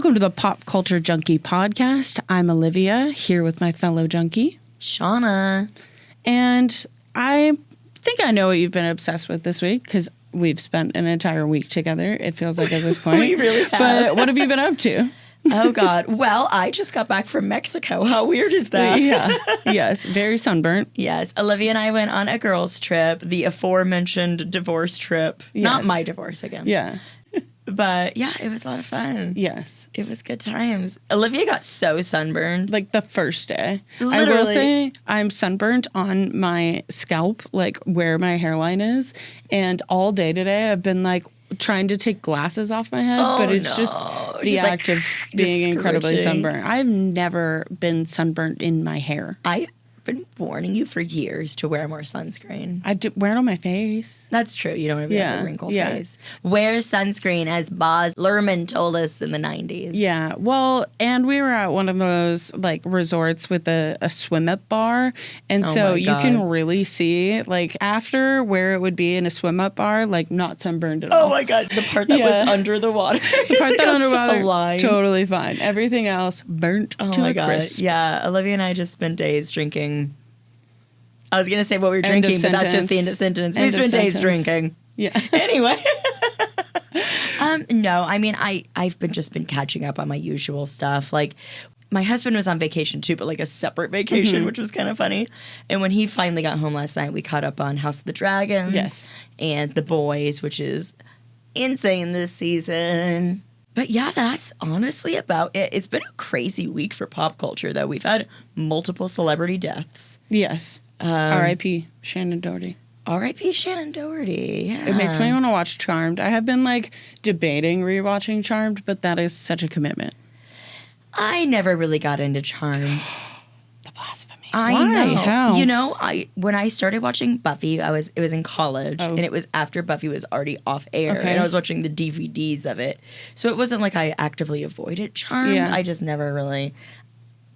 Welcome to the Pop Culture Junkie podcast. I'm Olivia, here with my fellow junkie, Shauna. And I think I know what you've been obsessed with this week because we've spent an entire week together, it feels like at this point. We really have. But what have you been up to? Oh, God. Well, I just got back from Mexico. How weird is that? Yeah. Yes. Very sunburnt. Yes. Olivia and I went on a girls' trip, the aforementioned divorce trip. Yes. Not my divorce again. Yeah. But yeah, it was a lot of fun. Yes. It was good times. Olivia got so sunburned. Like the first day. Literally. I will say I'm sunburnt on my scalp, like where my hairline is. And all day today I've been like trying to take glasses off my head, but it's just the act of being incredibly sunburnt. I've never been sunburnt in my hair. I've been warning you for years to wear more sunscreen. I do wear it on my face. That's true. You don't want to have a wrinkle face. Wear sunscreen, as Boz Luhrmann told us in the 90s. Yeah. Well, and we were at one of those like resorts with a swim up bar. And so you can really see like after where it would be in a swim up bar, like not sunburned at all. Oh my God. The part that was under the water. The part that underwater, totally fine. Everything else burnt to a crisp. Yeah. Olivia and I just spent days drinking. I was going to say what we were drinking, but that's just the end of sentence. We spent days drinking. Yeah. Anyway. No, I mean, I've just been catching up on my usual stuff. Like, my husband was on vacation too, but like a separate vacation, which was kind of funny. And when he finally got home last night, we caught up on House of the Dragons and The Boys, which is insane this season. But yeah, that's honestly about it. It's been a crazy week for pop culture, though. We've had multiple celebrity deaths. Yes. R.I.P. Shannon Doherty. R.I.P. Shannon Doherty. Yeah. It makes me want to watch Charmed. I have been like debating rewatching Charmed, but that is such a commitment. I never really got into Charmed. The blasphemy. I know. How? You know, when I started watching Buffy, it was in college, and it was after Buffy was already off air, and I was watching the DVDs of it. So it wasn't like I actively avoided Charmed. Yeah. I just never really.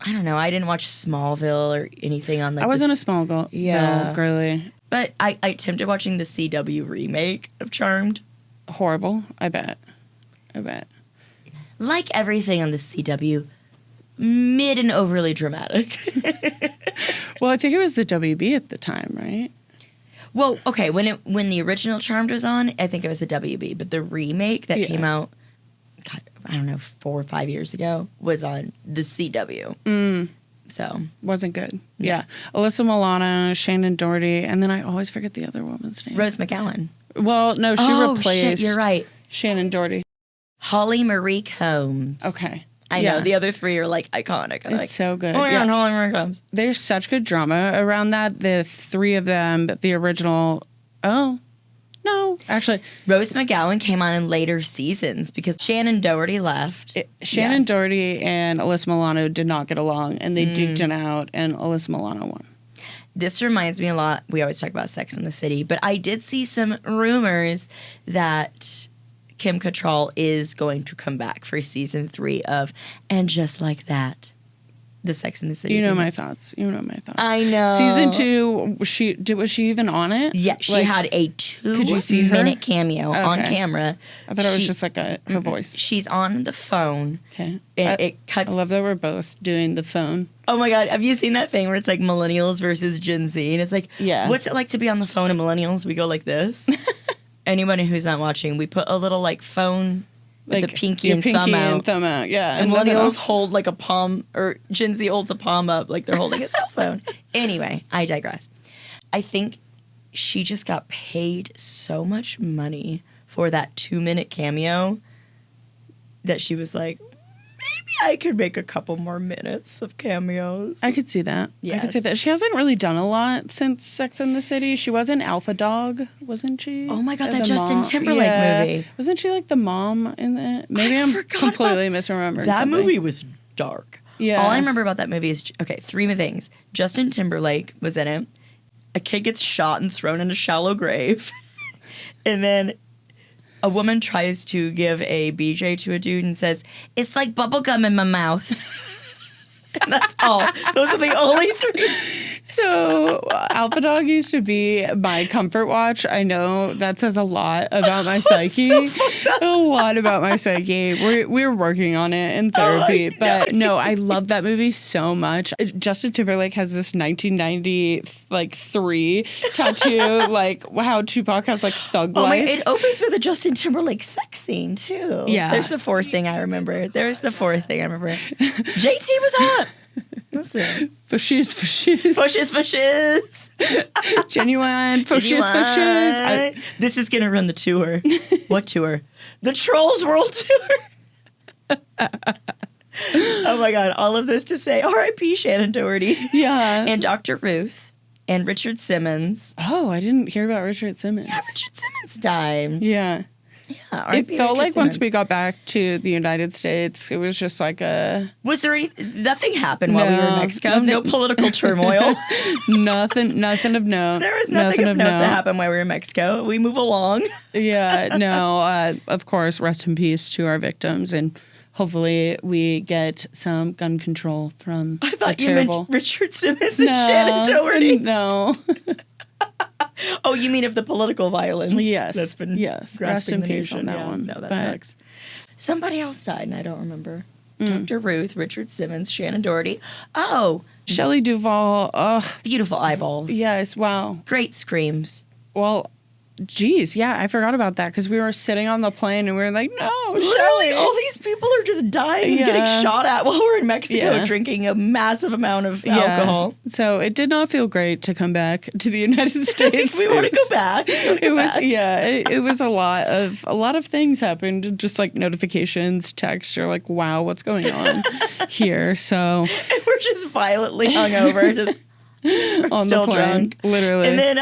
I don't know. I didn't watch Smallville or anything on like. I wasn't a Smallville girly. But I attempted watching the CW remake of Charmed. Horrible. I bet. Like everything on the CW, mid and overly dramatic. Well, I think it was the WB at the time, right? Well, okay, when the original Charmed was on, I think it was the WB, but the remake that came out, God, I don't know, 4 or 5 years ago, was on the CW. So. Wasn't good. Yeah. Alyssa Milano, Shannon Doherty, and then I always forget the other woman's name. Rose McGowan. Well, no, she replaced shit, you're right. Shannon Doherty. Holly Marie Combs. Okay. I know. The other three are like iconic. It's so good. Oh my God, Holly Marie Combs. There's such good drama around that. The three of them, the original. Oh, no. Actually, Rose McGowan came on in later seasons because Shannon Doherty left. Shannon Doherty and Alyssa Milano did not get along, and they duked it out, and Alyssa Milano won. This reminds me a lot. We always talk about Sex and the City, but I did see some rumors that Kim Cattrall is going to come back for season 3 of And Just Like That, the Sex and the City. You know my thoughts. I know. Season 2, was she even on it? Yeah, she had a 2-minute cameo on camera. I thought it was just like her voice. She's on the phone. Okay. And it cuts. I love that we're both doing the phone. Oh my God. Have you seen that thing where it's like millennials versus Gen Z? And it's like, what's it like to be on the phone? And millennials, we go like this. Anybody who's not watching, we put a little like phone with like the pinky and thumb out. Yeah. And millennials hold like a palm, or Gen Z holds a palm up like they're holding a cell phone. Anyway, I digress. I think she just got paid so much money for that 2-minute cameo that she was like, maybe I could make a couple more minutes of cameos. I could see that. Yes. I could see that. She hasn't really done a lot since Sex and the City. She was in Alpha Dog, wasn't she? Oh my God, that Justin Timberlake movie. Wasn't she like the mom in it? Maybe I'm completely misremembering that something. movie was dark. Yeah. All I remember about that movie is, 3 things. Justin Timberlake was in it. A kid gets shot and thrown in a shallow grave. And then a woman tries to give a BJ to a dude and says, "It's like bubble gum in my mouth." And that's all. Those are the only 3. So Alpha Dog used to be my comfort watch. I know that says a lot about my psyche. So fucked up. A lot about my psyche. We're working on it in therapy. But no, I love that movie so much. Justin Timberlake has this 1993 tattoo, like how Tupac has like thug life. It opens with a Justin Timberlake sex scene too. Yeah. There's the fourth thing I remember. JT was hot. Listen. Fashes. Genuine. Fashes. This is going to run the tour. What tour? The Trolls World Tour. Oh my God. All of this to say R.I.P. Shannon Doherty. Yeah. And Dr. Ruth and Richard Simmons. Oh, I didn't hear about Richard Simmons. Yeah, Richard Simmons died. Yeah. Yeah, it felt like once we got back to the United States, it was just like a... Was there nothing happened while we were in Mexico? No political turmoil? Nothing of note. There was nothing of note that happened while we were in Mexico. We move along. Yeah, no, of course, rest in peace to our victims, and hopefully we get some gun control from I thought you meant Richard Simmons and Shannon Doherty. No. Oh, you mean of the political violence? Yes. That's been rest in peace on that one. No, that sucks. Somebody else died, and I don't remember. Dr. Ruth, Richard Simmons, Shannon Doherty. Oh. Shelley Duvall. Ugh. Beautiful eyeballs. Yes, wow. Great screams. Well, geez, yeah, I forgot about that because we were sitting on the plane and we were like, no, literally, Shelley. all these people are just dying and getting shot at while we're in Mexico drinking a massive amount of alcohol. So it did not feel great to come back to the United States. We want to go back. It was a lot of things happened, just like notifications, texts. You're like, wow, what's going on here? So and we're just violently hungover, just on still the plane, drunk, literally. And then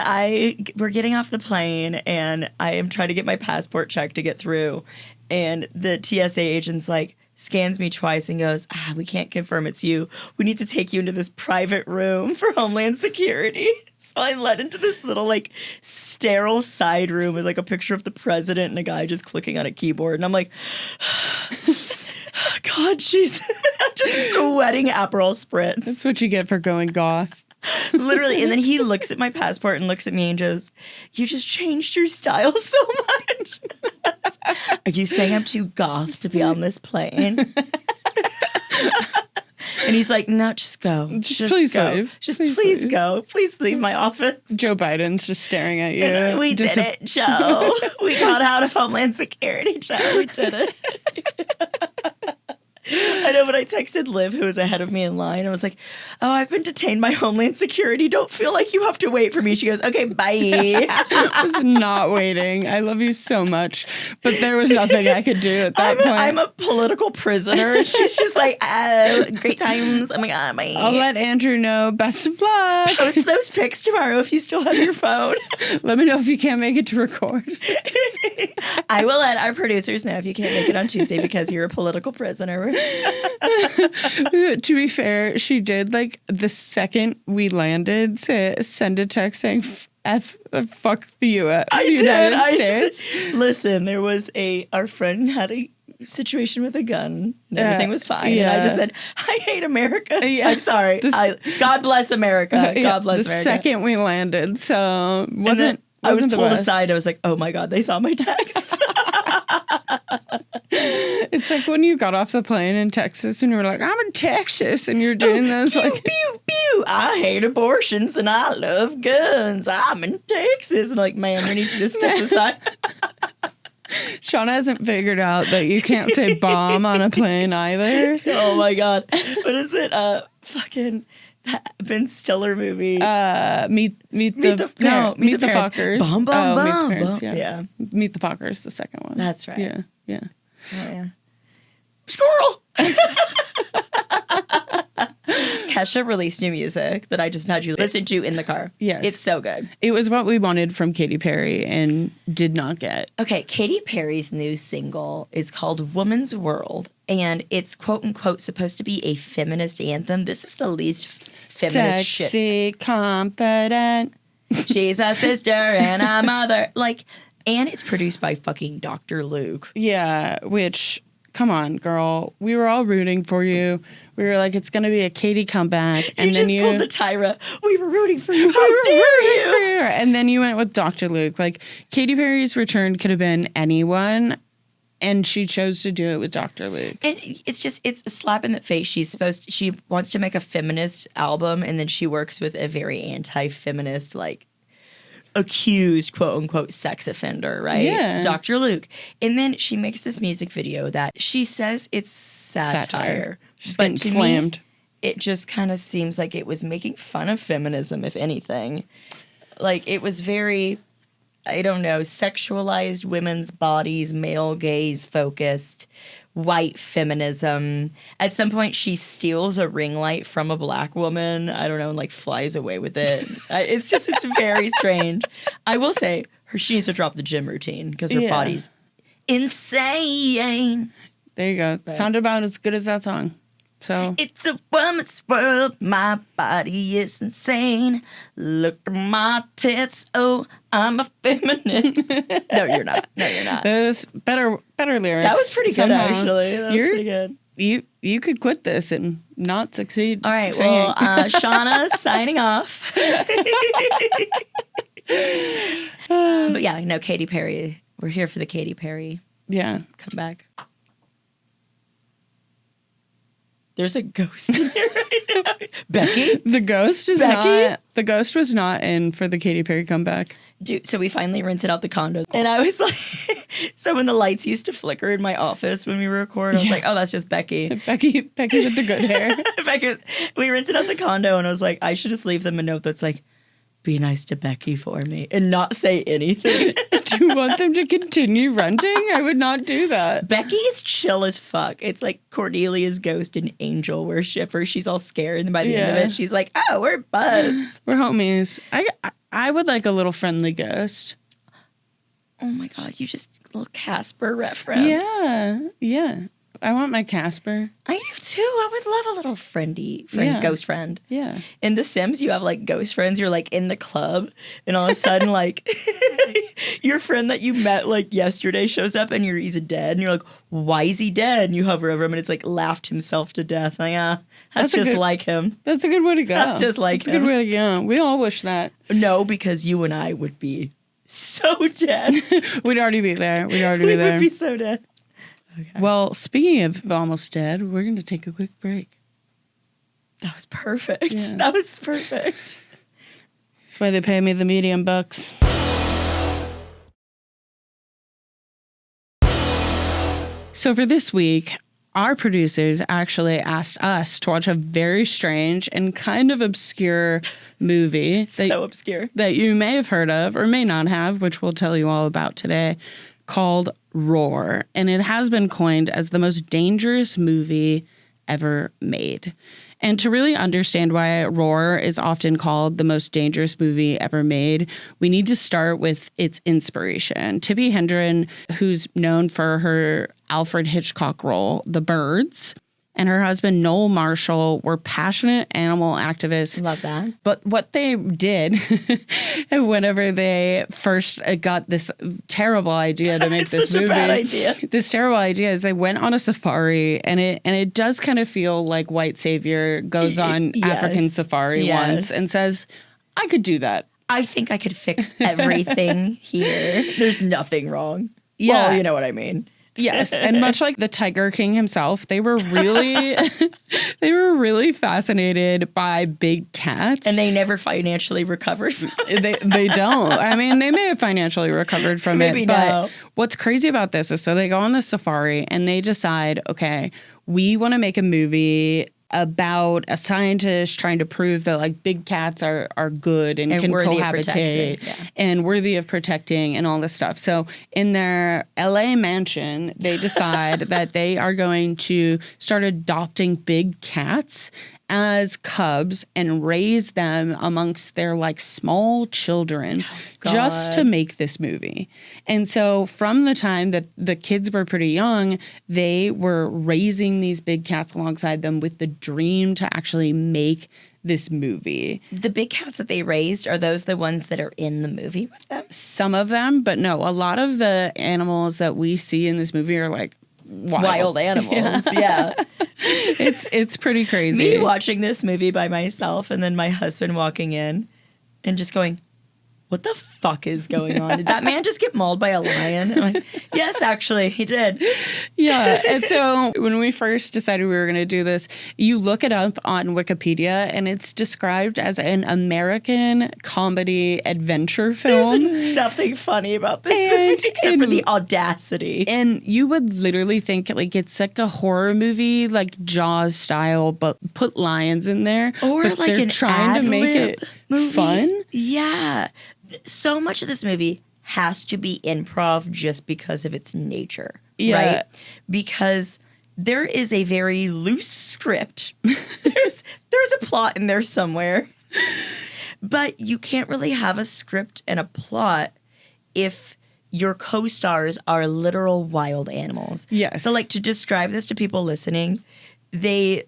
we're getting off the plane, and I am trying to get my passport checked to get through, and the TSA agent's like scans me twice and goes, we can't confirm it's you. We need to take you into this private room for Homeland Security. So I'm led into this little like sterile side room with like a picture of the president and a guy just clicking on a keyboard, and I'm like, God, Jesus. I'm just sweating Aperol Spritz. That's what you get for going goth. Literally. And then he looks at my passport and looks at me and goes, you just changed your style so much. Are you saying I'm too goth to be on this plane? And he's like, no, just go. Just please go. leave. Just please go. Please leave my office. Joe Biden's just staring at you. And we did it, Joe. We got out of Homeland Security, Joe. We did it. I know, but I texted Liv, who was ahead of me in line. I was like, oh, I've been detained by Homeland Security. Don't feel like you have to wait for me. She goes, okay, bye. I was not waiting. I love you so much. But there was nothing I could do at that point. I'm a political prisoner. And she's just like, great times. Oh my God, bye. I'll let Andrew know. Best of luck. Post those pics tomorrow if you still have your phone. Let me know if you can't make it to record. I will let our producers know if you can't make it on Tuesday because you're a political prisoner. To be fair, she did like the second we landed send a text saying fuck the United States. Listen, there was our friend had a situation with a gun and everything was fine. Yeah. And I just said, I hate America. Yeah. I'm sorry. God bless America. God bless America. The second we landed. So I was pulled aside. I was like, oh my God, they saw my text. It's like when you got off the plane in Texas and you were like, I'm in Texas, and you're doing this pew, like pew, pew. I hate abortions and I love guns. I'm in Texas. And like, man, we need you to step aside. Shauna hasn't figured out that you can't say bomb on a plane either. Oh my God. What is it? Fucking that Ben Stiller movie. Meet the Fuckers. Bomb, bomb, Meet the bomb. Parents, yeah. Meet the Fuckers, the second one. That's right. Yeah. Oh, yeah. Squirrel! Kesha released new music that I just had you listen to in the car. Yes. It's so good. It was what we wanted from Katy Perry and did not get. Okay, Katy Perry's new single is called Woman's World, and it's quote unquote supposed to be a feminist anthem. This is the least feminist shit. Sexy, confident. She's a sister and a mother. Like, and it's produced by fucking Dr. Luke. Yeah, which come on, girl. We were all rooting for you. We were like, it's going to be a Katie comeback. And then you pulled the Tyra. We were rooting for you. How dare you? For you. And then you went with Dr. Luke. Like, Katy Perry's return could have been anyone. And she chose to do it with Dr. Luke. And it's a slap in the face. She wants to make a feminist album, and then she works with a very anti-feminist, like, accused, quote unquote, sex offender, right? Yeah. Dr. Luke. And then she makes this music video that she says it's satire. She's getting slammed. It just kind of seems like it was making fun of feminism, if anything. Like, it was very, I don't know, sexualized women's bodies, male gaze focused, white feminism. At some point, she steals a ring light from a black woman, I don't know, and like flies away with it. It's very strange. I will say, she needs to drop the gym routine because her body's insane. There you go. But sounded about as good as that song. So it's a woman's world. My body is insane. Look at my tits. Oh, I'm a feminist. No, you're not. That was better lyrics. That was pretty good, actually. That was pretty good. You could quit this and not succeed. All right. Well, Shauna signing off. But yeah, no, Katy Perry. We're here for the Katy Perry. Yeah. Come back. There's a ghost in here right now. Becky? The ghost is not. The ghost was not in for the Katy Perry comeback. Dude, so we finally rented out the condo. And I was like, so when the lights used to flicker in my office when we record, I was like, oh, that's just Becky. Becky with the good hair. We rented out the condo and I was like, I should just leave them a note that's like, be nice to Becky for me and not say anything. Do you want them to continue renting? I would not do that. Becky is chill as fuck. It's like Cordelia's ghost and angel worshiper. She's all scared, and by the end of it, she's like, oh, we're buds. We're homies. I would like a little friendly ghost. Oh my God, you just a little Casper reference. Yeah. I want my Casper. I do too. I would love a little ghost friend. Yeah. In The Sims, you have like ghost friends. You're like in the club, and all of a sudden, like your friend that you met like yesterday shows up, and he's dead, and you're like, why is he dead? And you hover over him, and it's like laughed himself to death. Like, that's just like him. That's a good way to go. That's just like him. That's a good way to go. We all wish that. No, because you and I would be so dead. We'd already be there. We would be so dead. Okay. Well, speaking of almost dead, we're going to take a quick break. That was perfect. Yeah. That was perfect. That's why they pay me the medium bucks. So for this week, our producers actually asked us to watch a very strange and kind of obscure movie. So obscure. That you may have heard of or may not have, which we'll tell you all about today, called Roar. And it has been coined as the most dangerous movie ever made. And to really understand why Roar is often called the most dangerous movie ever made, we need to start with its inspiration. Tippi Hedren, who's known for her Alfred Hitchcock role, The Birds, and her husband, Noel Marshall, were passionate animal activists. Love that. But what they did whenever they first got this terrible idea to make this movie, such a bad idea. This terrible idea is they went on a safari, and it does kind of feel like White Savior goes on African safari once and says, I could do that. I think I could fix everything here. There's nothing wrong. Yeah. Well, you know what I mean. Yes, and much like the Tiger King himself, they were really fascinated by big cats. And they never financially recovered from it. They don't. I mean, they may have financially recovered from Maybe it. but what's crazy about this is so they go on this safari and they decide, okay, we want to make a movie about a scientist trying to prove that like big cats are good and can cohabitate and worthy of protecting and all this stuff. So in their LA mansion, they decide that they are going to start adopting big cats as cubs and raise them amongst their like small children just to make this movie. And so from the time that the kids were pretty young, they were raising these big cats alongside them with the dream to actually make this movie. The big cats that they raised, are those the ones that are in the movie with them? Some of them, but no, a lot of the animals that we see in this movie are like wild animals. Yeah. It's pretty crazy. Me watching this movie by myself and then my husband walking in and just going, what the fuck is going on? Did that man just get mauled by a lion? I'm like, yes, actually, he did. Yeah. And so when we first decided we were going to do this, you look it up on Wikipedia and it's described as an American comedy adventure film. There's nothing funny about this movie except for the audacity. And you would literally think like it's like a horror movie, like Jaws style, but put lions in there. Or but like they're an trying to make it movie. fun. Yeah. So much of this movie has to be improv just because of its nature, right? Because there is a very loose script. There's a plot in there somewhere. But you can't really have a script and a plot if your co-stars are literal wild animals. Yes. So like to describe this to people listening, they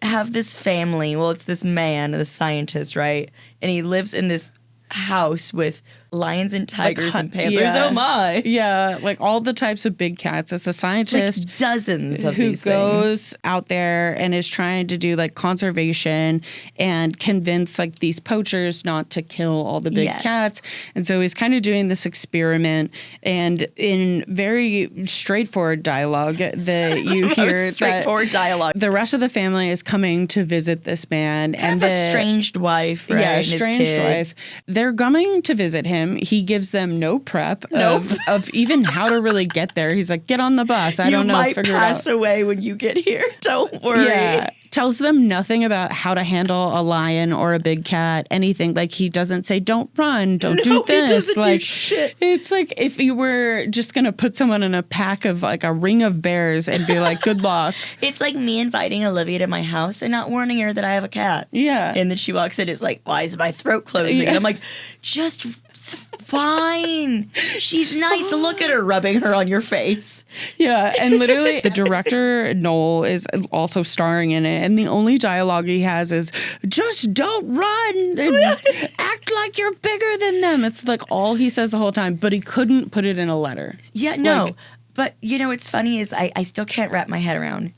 have this family. Well, it's this man, the scientist, right? And he lives in this house with lions and tigers and panthers. Yeah. Oh my. Yeah, like all the types of big cats. It's a scientist Like dozens of who these goes things. out there and is trying to do like conservation and convince like these poachers not to kill all the big cats. And so he's kind of doing this experiment, and in very straightforward dialogue that you hear Straightforward dialogue. the rest of the family is coming to visit this man Kind and of the a estranged wife, right? yeah, and his estranged kids. wife. They're coming to visit him. He gives them no prep of even how to really get there. He's like, get on the bus. I don't know. You might Figure it out. pass away when you get here. Don't worry. Yeah. Tells them nothing about how to handle a lion or a big cat, anything. Like he doesn't say, don't run, don't do this. He doesn't like do shit. It's like if you were just gonna put someone in a pack of like a ring of bears and be like, good luck. It's like me inviting Olivia to my house and not warning her that I have a cat. Yeah. And then she walks in, it's like, why is my throat closing? Yeah. And I'm like, just it's fine. She's nice. Look at her rubbing her on your face. Yeah, and literally the director, Noel, is also starring in it, and the only dialogue he has is, just don't run and act like you're bigger than them. It's like all he says the whole time, but he couldn't put it in a letter. Yeah, no. Like, but, you know, what's funny is I still can't wrap my head around.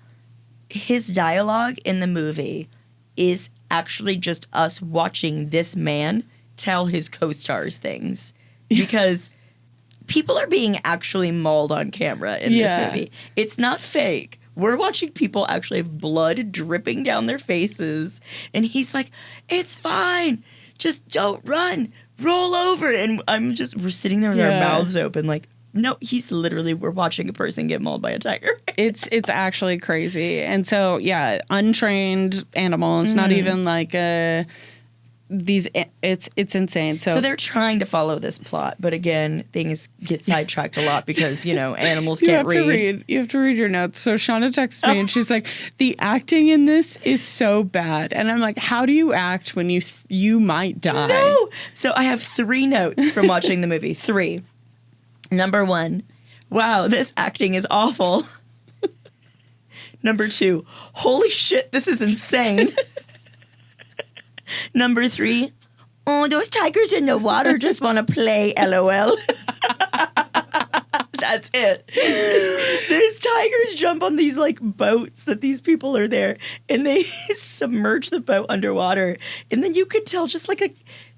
His dialogue in the movie is actually just us watching this man tell his co-stars things. Because people are being actually mauled on camera in this movie. It's not fake. We're watching people actually have blood dripping down their faces. And he's like, it's fine. Just don't run. Roll over. And we're sitting there with our mouths open like, no, we're watching a person get mauled by a tiger. It's actually crazy. And so, yeah, untrained animals, not even like it's insane. So they're trying to follow this plot, but again, things get sidetracked a lot because, animals can't read. You have to read your notes. So Shauna texts me and she's like, the acting in this is so bad. And I'm like, how do you act when you might die? No. So I have 3 notes from watching the movie. 3. Number 1, wow, this acting is awful. Number 2, holy shit, this is insane. Number 3, oh, those tigers in the water just want to play, LOL. That's it. There's tigers jump on these like boats that these people are there, and they submerge the boat underwater, and then you could tell just like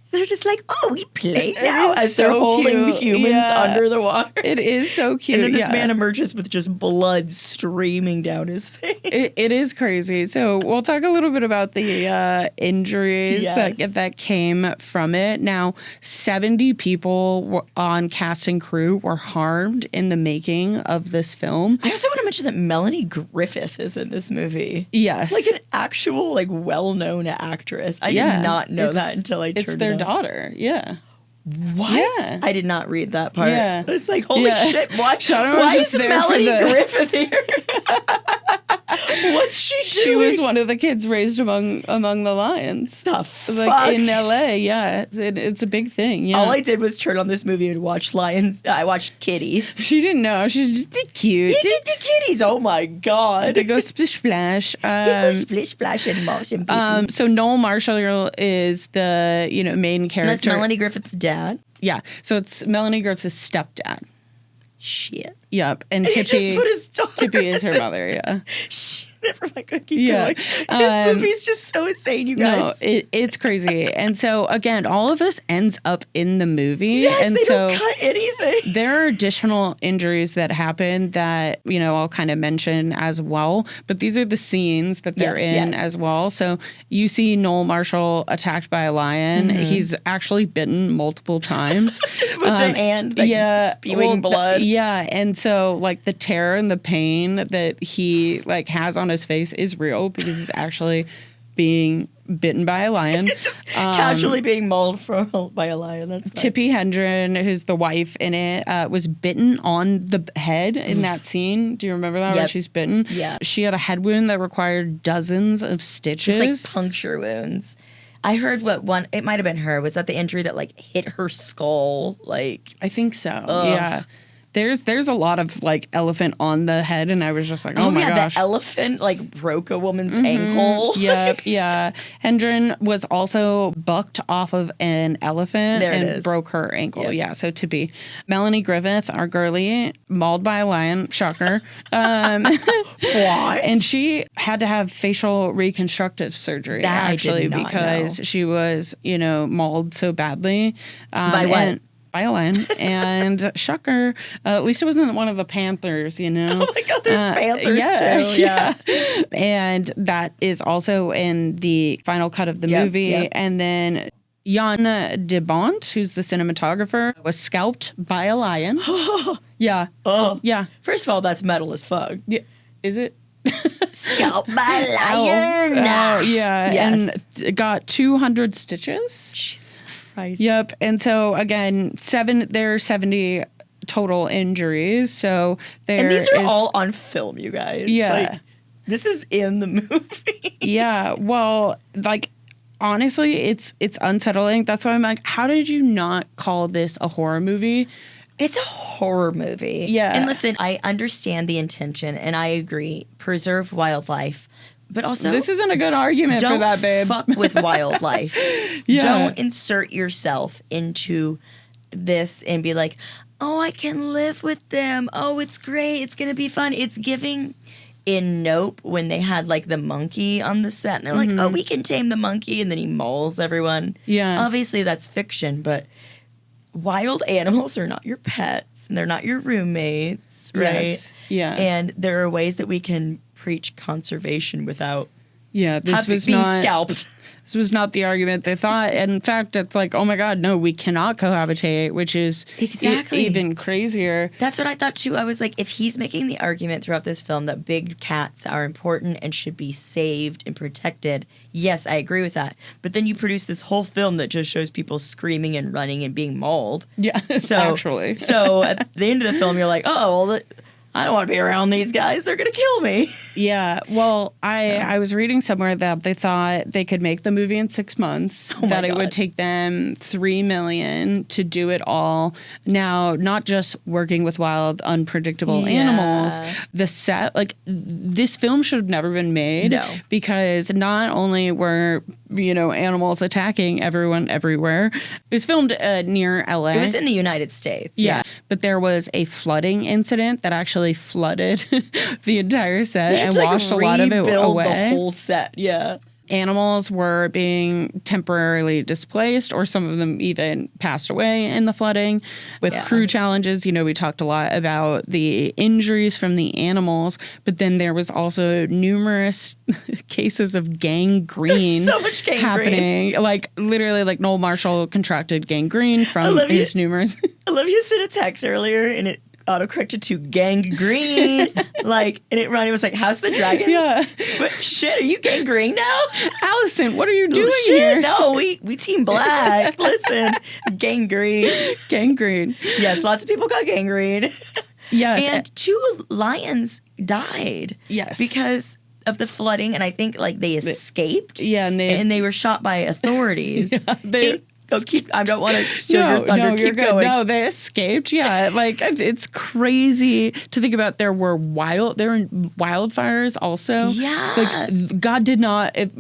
they're just like, oh, we play now as they're holding humans under the water. It is so cute. And then this man emerges with just blood streaming down his face. It is crazy. So we'll talk a little bit about the injuries that came from it. Now, 70 people on cast and crew were harmed in the making of this film. I also want to mention that Melanie Griffith is in this movie. Yes. Like an actual, like, well-known actress. I did not know that until I turned it on. It's their daughter. Yeah. What? Yeah. I did not read that part. Yeah. It's like, holy shit, why is Melanie Griffith here? What's she doing? She was one of the kids raised among the lions. The fuck? Like in LA, yeah. It's a big thing, yeah. All I did was turn on this movie and watch lions. I watched kitties. She didn't know. She just did cute. The kitties, oh my God. They go splish splash. They go splish splash and mouse and pee. So Noel Marshall is the, main character. And that's Melanie Griffith's dad? Yeah. So it's Melanie Griffith's stepdad. Shit. Yep. And He Tippy, just put his daughter Tippy is her mother. Yeah. Never mind. Keep Yeah. going. This movie's just so insane, you guys. No, it's crazy. And so, again, all of this ends up in the movie. Yes, and they so don't cut anything. there are additional injuries that happen that, I'll kind of mention as well. But these are the scenes that they're in as well. So you see Noel Marshall attacked by a lion. Mm-hmm. He's actually bitten multiple times. With an hand, spewing blood. And so, like, the terror and the pain that he, like, has on his face is real because he's actually being bitten by a lion. Just casually being mauled by a lion. That's fine. Tippi Hedren, who's the wife in it, was bitten on the head in that scene. Do you remember that? Yep. Where she's bitten? Yeah. She had a head wound that required dozens of stitches. Just like puncture wounds. I heard it might have been her, was that the injury that like hit her skull? Like, I think so. Yeah. There's a lot of like elephant on the head, and I was just like, oh my gosh. The elephant like broke a woman's ankle. Yep, yeah. Hendren was also bucked off of an elephant and broke her ankle. Yep. Yeah, so Tippy. Melanie Griffith, our girlie, mauled by a lion. Shocker. What? And she had to have facial reconstructive surgery because she was, mauled so badly. By what? By a lion. And shocker, at least it wasn't one of the panthers, Oh my God, there's panthers too. Yeah. And that is also in the final cut of the movie. Yep. And then Jan de Bont, who's the cinematographer, was scalped by a lion. Yeah. Oh. Yeah. First of all, that's metal as fuck. Yeah. Is it? Scalped by a lion. Oh, yeah. Yes. And got 200 stitches. Jesus Christ. Yep. And so, again, there are 70 total injuries. So and these are all on film, you guys. Yeah. Like, this is in the movie. Yeah. Well, like, honestly, it's unsettling. That's why I'm like, how did you not call this a horror movie? It's a horror movie. Yeah. And listen, I understand the intention, and I agree. Preserve wildlife. But also, this isn't a good argument for that, babe. Don't fuck with wildlife. Yeah. Don't insert yourself into this and be like, oh, I can live with them. Oh, it's great. It's going to be fun. It's giving in Nope when they had like the monkey on the set. And they're like, oh, we can tame the monkey. And then he mauls everyone. Yeah. Obviously, that's fiction, but wild animals are not your pets and they're not your roommates, right? Yes. Yeah. And there are ways that we can preach conservation without being scalped. This was not the argument they thought. And in fact, it's like, oh my God, no, we cannot cohabitate, which is even crazier. That's what I thought too. I was like, if he's making the argument throughout this film that big cats are important and should be saved and protected, yes, I agree with that. But then you produce this whole film that just shows people screaming and running and being mauled. Yeah, actually. So at the end of the film, you're like, oh, well, I don't want to be around these guys. They're going to kill me. Yeah. Well, I was reading somewhere that they thought they could make the movie in 6 months, that it would take them $3 million to do it all. Now, not just working with wild, unpredictable animals, the set, like this film should have never been made because not only were, animals attacking everyone everywhere. It was filmed near LA. It was in the United States. Yeah. But there was a flooding incident that actually flooded the entire set and washed a lot of it away. The whole set, yeah. Animals were being temporarily displaced, or some of them even passed away in the flooding. With crew challenges, we talked a lot about the injuries from the animals, but then there was also numerous cases of gangrene. So much gangrene happening. Like literally, like Noel Marshall contracted gangrene from his numerous. Olivia sent a text earlier, and it autocorrected to gangrene. And Ronnie was like, how's the dragons? Yeah. Shit, are you gangrene now? Allison, what are you doing here? No, we team black. Listen, gangrene. Gangrene. Yes, lots of people got gangrene. Yes. And 2 lions died. Yes. Because of the flooding, and I think they escaped. Yeah, and they were shot by authorities. Go keep. I don't want to steal your thunder. Keep you're good. going. No, they escaped. Yeah, like it's crazy to think about. There were wildfires also. Yeah, like God did not, did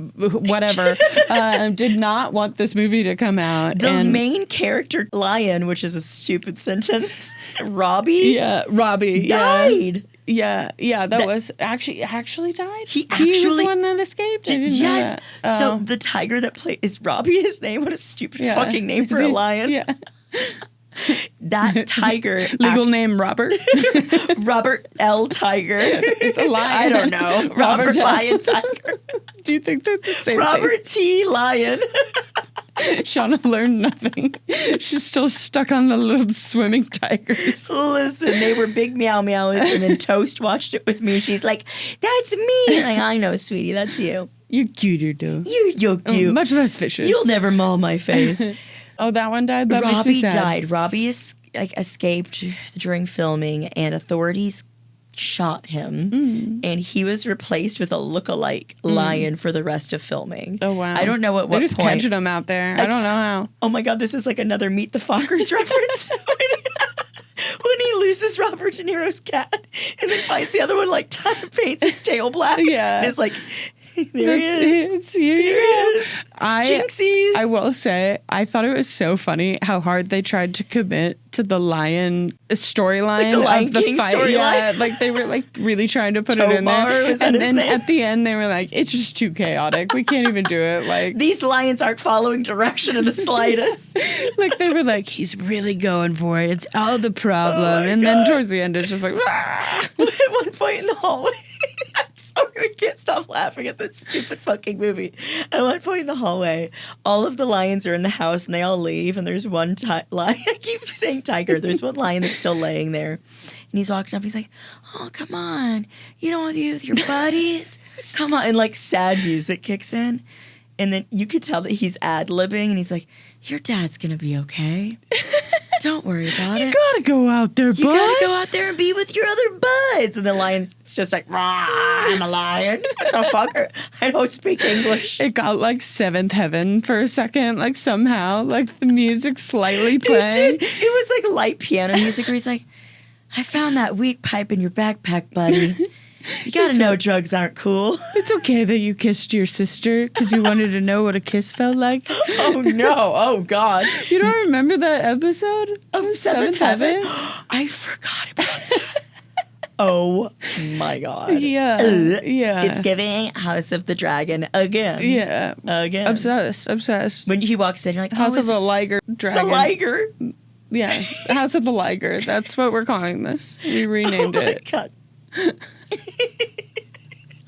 not want this movie to come out. The main character, Lion, which is a stupid sentence, Robbie. Yeah, Robbie died. Yeah, that was actually died. He was the one that escaped. Yes. So the tiger that is Robbie. His name. What a stupid fucking name for a lion. Yeah. That tiger. Legal name Robert. Robert L. Tiger. It's a lion. I don't know. Robert Lion Tiger. Do you think they're the same Robert T. Lion. Shauna learned nothing. She's still stuck on the little swimming tigers. Listen, they were big meow meows, and then Toast watched it with me. She's like, "That's me." Like, I know, sweetie, that's you. You're cuter, though. You're cute. Much less vicious. You'll never maul my face. Oh, that one died? That Robbie makes me sad. died. Robbie escaped during filming, and authorities shot him, and he was replaced with a look-alike lion for the rest of filming. Oh, wow. I don't know at what They're just point. catching him out there. I don't know how. Oh my God, this is like another Meet the Fockers reference. When he loses Robert De Niro's cat and then finds the other one, like, paints its tail black. Yeah. And it's like, there he is. It's you. There he is. Jinxies. I will say, I thought it was so funny how hard they tried to commit to the lion storyline, like the Lion of the King fight. storyline. Yeah, like they were like really trying to put it in there, and then at the end they were like, "It's just too chaotic. We can't even do it." Like these lions aren't following direction in the slightest. Like they were like, "He's really going for it. It's all the problem." And then towards the end, it's just like, at one point in the hallway. We can't stop laughing at this stupid fucking movie. At one point in the hallway, all of the lions are in the house and they all leave, and there's one lion. I keep saying tiger. There's one lion that's still laying there, and he's walking up. He's like, "Oh, come on, you don't want to be with your buddies? Come on!" And like sad music kicks in, and then you could tell that he's ad-libbing, and he's like, "Your dad's gonna be okay. Don't worry about it. You gotta go out there, bud. You gotta go out there and be with your other buds." And the lion's just like, "Rah, I'm a lion. What the fuck? I don't speak English." It got like Seventh Heaven for a second, like somehow, like the music slightly playing. It was like light piano music where he's like, "I found that wheat pipe in your backpack, buddy. You gotta know drugs aren't cool. It's okay that you kissed your sister because you wanted to know what a kiss felt like." Oh no! Oh God! You don't remember that episode of Seventh Heaven? I forgot about that. Oh my God! Yeah, yeah. It's giving House of the Dragon again. Yeah, again. Obsessed. When he walks in, you're like, House of the Liger Dragon. The Liger. Yeah, House of the Liger. That's what we're calling this. We renamed it. Oh my God.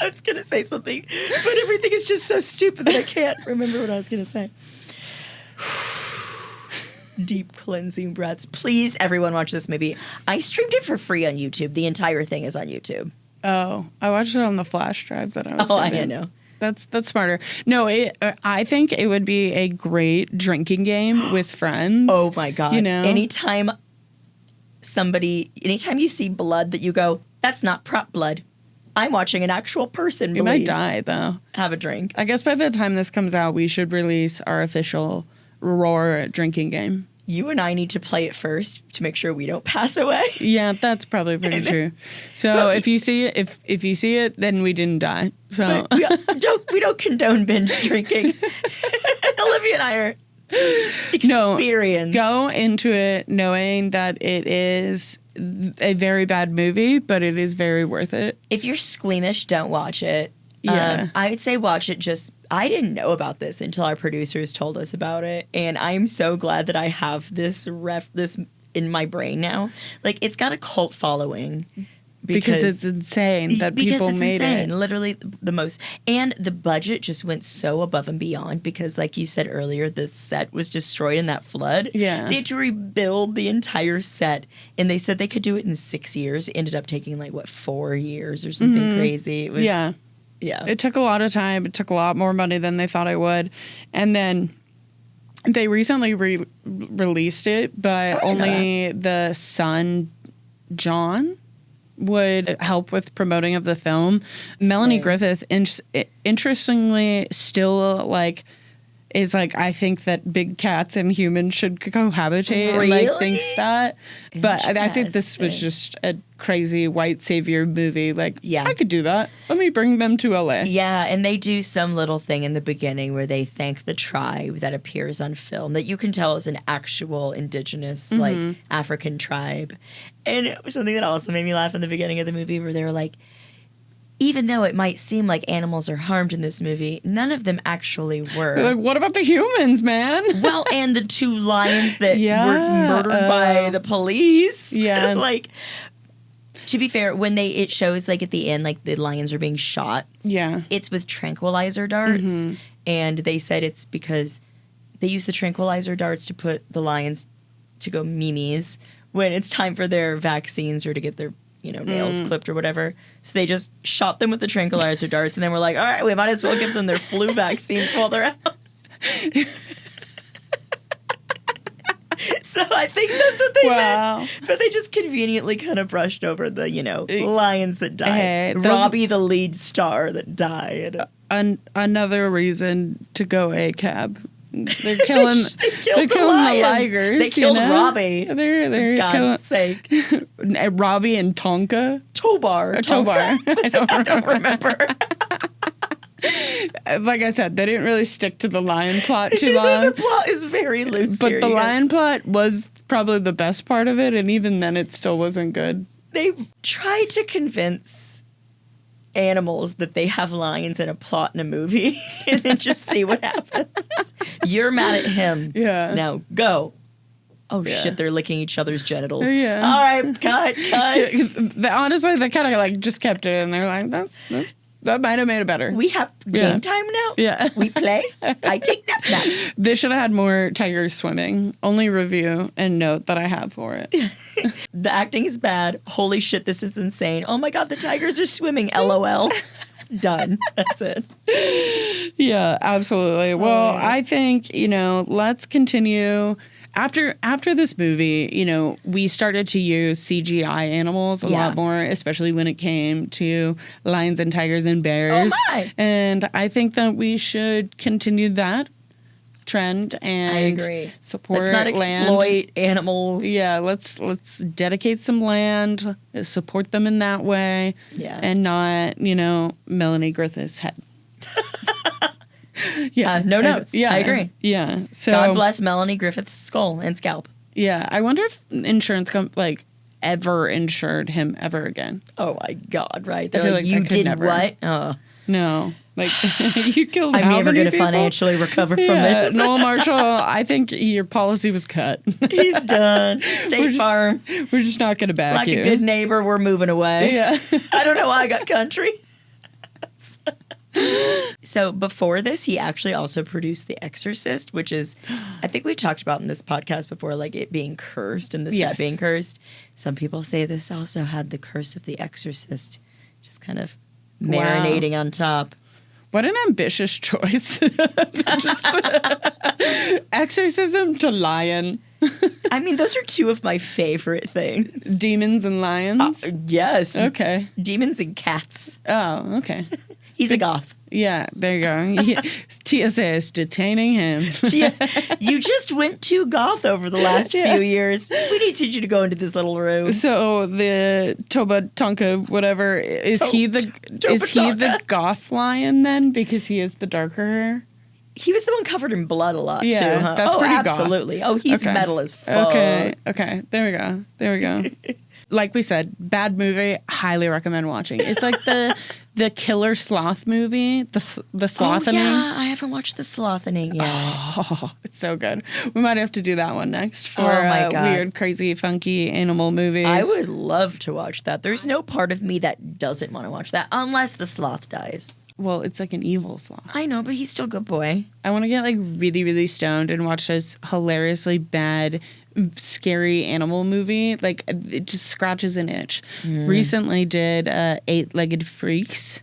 I was gonna say something, but everything is just so stupid that I can't remember what I was gonna say. Deep cleansing breaths. Please, everyone, watch this movie. I streamed it for free on YouTube. The entire thing is on YouTube. Oh, I watched it on the flash drive that I was. I know. That's smarter. No, I think it would be a great drinking game with friends. Oh my God! You know, anytime you see blood that you go, "That's not prop blood. I'm watching an actual person bleed." You might die, though. Have a drink. I guess by the time this comes out, we should release our official Roar drinking game. You and I need to play it first to make sure we don't pass away. Yeah, that's probably pretty true. So if you see it, if you see it, then we didn't die. So we don't condone binge drinking. Olivia and I are experienced. No, go into it knowing that it is a very bad movie, but it is very worth it. If you're squeamish, don't watch it. Yeah. I'd say watch it I didn't know about this until our producers told us about it, and I'm so glad that I have this in my brain now. Like, it's got a cult following. Because it's insane that people made it. Literally the most. And the budget just went so above and beyond because, like you said earlier, the set was destroyed in that flood. Yeah. They had to rebuild the entire set. And they said they could do it in 6 years. It ended up taking, 4 years or something crazy. It was, yeah. Yeah. It took a lot of time. It took a lot more money than they thought it would. And then they recently released it, but only the son, John, would help with promoting of the film. Melanie Griffith, interestingly, still is like, I think that big cats and humans should cohabitate, Really? and like thinks that. But I think this was just a crazy white savior movie. Like, Yeah. I could do that. Let me bring them to LA. Yeah, and they do some little thing in the beginning where they thank the tribe that appears on film that you can tell is an actual indigenous, like, African tribe. And it was something that also made me laugh in the beginning of the movie where they were like, even though it might seem like animals are harmed in this movie, none of them actually were. Like, what about the humans, man? Well, and the 2 lions that were murdered by the police. Yeah. Like, to be fair, when it shows, like, at the end, like, the lions are being shot. Yeah. It's with tranquilizer darts. And they said it's because they use the tranquilizer darts to put the lions to go memes when it's time for their vaccines or to get their nails clipped or whatever. So they just shot them with the tranquilizer darts, and then we're like, all right, we might as well give them their flu vaccines while they're out. So I think that's what they meant. But they just conveniently kind of brushed over the, lions that died. Robbie, the lead star, that died. Another reason to go ACAB. They're killing. They're killing the ligers. They killed Robbie. They're God's sake. Robbie and Tonka. Tobar. I don't remember. Like I said, they didn't really stick to the lion plot too long. The plot is very loose. But the lion plot was probably the best part of it, and even then, it still wasn't good. They tried to convince animals that they have lions in a plot in a movie and then just see what happens. You're mad at him. Yeah. Now go. Oh, shit, they're licking each other's genitals. Yeah. All right, cut. Honestly, they kind of like just kept it in. They're like, that might have made it better. We have game time now? Yeah. We play? I take nap. They should have had more tigers swimming. Only review and note that I have for it. The acting is bad. Holy shit, this is insane. Oh my God, the tigers are swimming. LOL. Done. That's it. Yeah, absolutely. Well, I think, let's continue. After this movie, we started to use CGI animals a lot more, especially when it came to lions and tigers and bears. Oh my. And I think that we should continue that trend and I agree. Support let's not exploit animals. Yeah, let's dedicate some land, support them in that way. Yeah. And not, Melanie Griffith's head. Yeah. No notes. Yeah. I agree. Yeah. So God bless Melanie Griffith's skull and scalp. Yeah. I wonder if insurance ever insured him ever again. Oh my God, right. They're I feel like you did never. What? Oh. No. Like, you killed I'm how never many going to people? financially recover from this. Noel Marshall, I think your policy was cut. He's done. State Farm. We're just not going to back like you. Like a good neighbor, we're moving away. Yeah. I don't know why I got country. So before this, he actually also produced The Exorcist, which is, I think we talked about in this podcast before, like it being cursed and the set being cursed. Some people say this also had the curse of The Exorcist, just kind of marinating on top. What an ambitious choice. Exorcism to lion. I mean, those are 2 of my favorite things. Demons and lions? Yes. Okay. Demons and cats. Oh, okay. He's a goth. Yeah, there you go. TSA is detaining him. You just went too goth over the last few years. We need you to go into this little room. So the Tonka, whatever, is he the goth lion then? Because he is the darker hair? He was the one covered in blood a lot too, huh? That's pretty absolutely. goth. Oh, he's metal as fuck. Okay. There we go. Like we said, bad movie. Highly recommend watching. It's like the killer sloth movie, the Slothening. Oh, yeah, I haven't watched the Slothening yet. Oh, it's so good. We might have to do that one next for weird, crazy, funky animal movies. I would love to watch that. There's no part of me that doesn't want to watch that unless the sloth dies. Well, it's like an evil sloth. I know, but he's still a good boy. I want to get like really, really stoned and watch this hilariously bad, scary animal movie. Like it just scratches an itch. Recently did 8-Legged Freaks.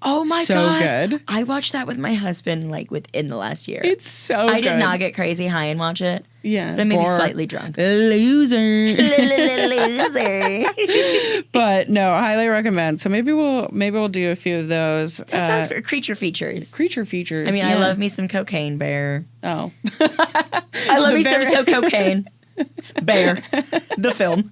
Oh my God. So good. I watched that with my husband like within the last year. It's so good. I did not get crazy high and watch it. Yeah. But maybe slightly drunk. Loser. Loser. But no, highly recommend. So maybe we'll do a few of those. That sounds good. Creature features. Creature features. I mean, I love me some Cocaine Bear. Oh. I love me some So Cocaine Bear, the film.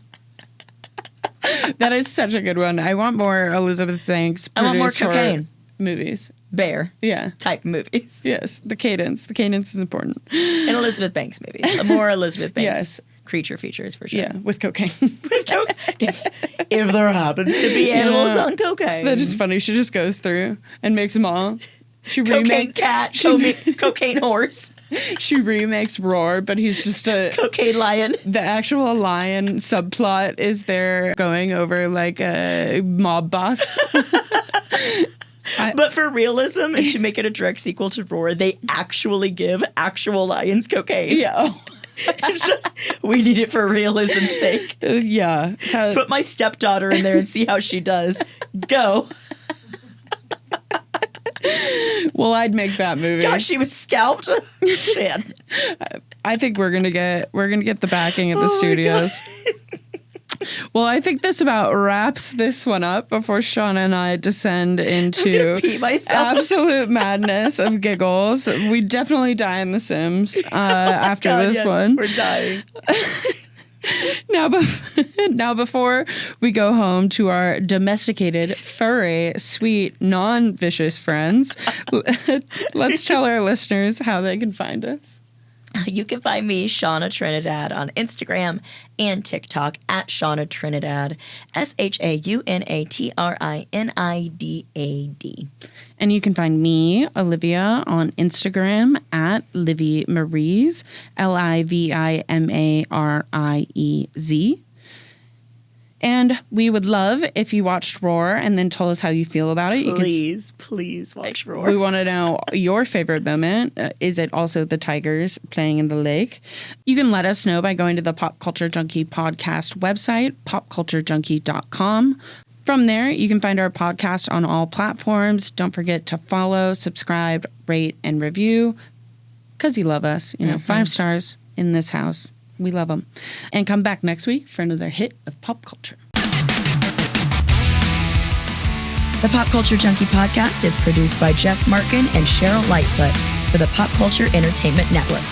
That is such a good one. I want more Elizabeth Banks. I want more cocaine movies. Bear. Yeah. Type movies. Yes. The cadence. The cadence is important. And Elizabeth Banks movies. More Elizabeth Banks. Yes. Creature features for sure. Yeah, with cocaine. if there happens to be animals on cocaine. That's just funny. She just goes through and makes them all. Cocaine cat, cocaine horse. She remakes Roar, but he's just a cocaine lion. The actual lion subplot is they're going over like a mob boss. But for realism, and to make it a direct sequel to Roar, they actually give actual lions cocaine. Yeah. It's just, we need it for realism's sake. Yeah. Put my stepdaughter in there and see how she does. Go. Well, I'd make that movie. Gosh, she was scalped. Shit. I think we're gonna get the backing at the studios. Well, I think this about wraps this one up before Shauna and I descend into absolute madness of giggles. We definitely die in The Sims after this one. We're dying. Now, before we go home to our domesticated, furry, sweet, non-vicious friends, let's tell our listeners how they can find us. You can find me, Shauna Trinidad, on Instagram and TikTok at Shauna Trinidad, ShaunaTrinidad. And you can find me, Olivia, on Instagram at Livy Maries, Livimaries. And we would love if you watched Roar and then told us how you feel about it. Please watch Roar. We want to know your favorite moment. Is it also the tigers playing in the lake? You can let us know by going to the Pop Culture Junkie podcast website, popculturejunkie.com. From there, you can find our podcast on all platforms. Don't forget to follow, subscribe, rate, and review because you love us. 5 stars in this house. We love them. And come back next week for another hit of pop culture. The Pop Culture Junkie podcast is produced by Jeff Markin and Cheryl Lightfoot for the Pop Culture Entertainment Network.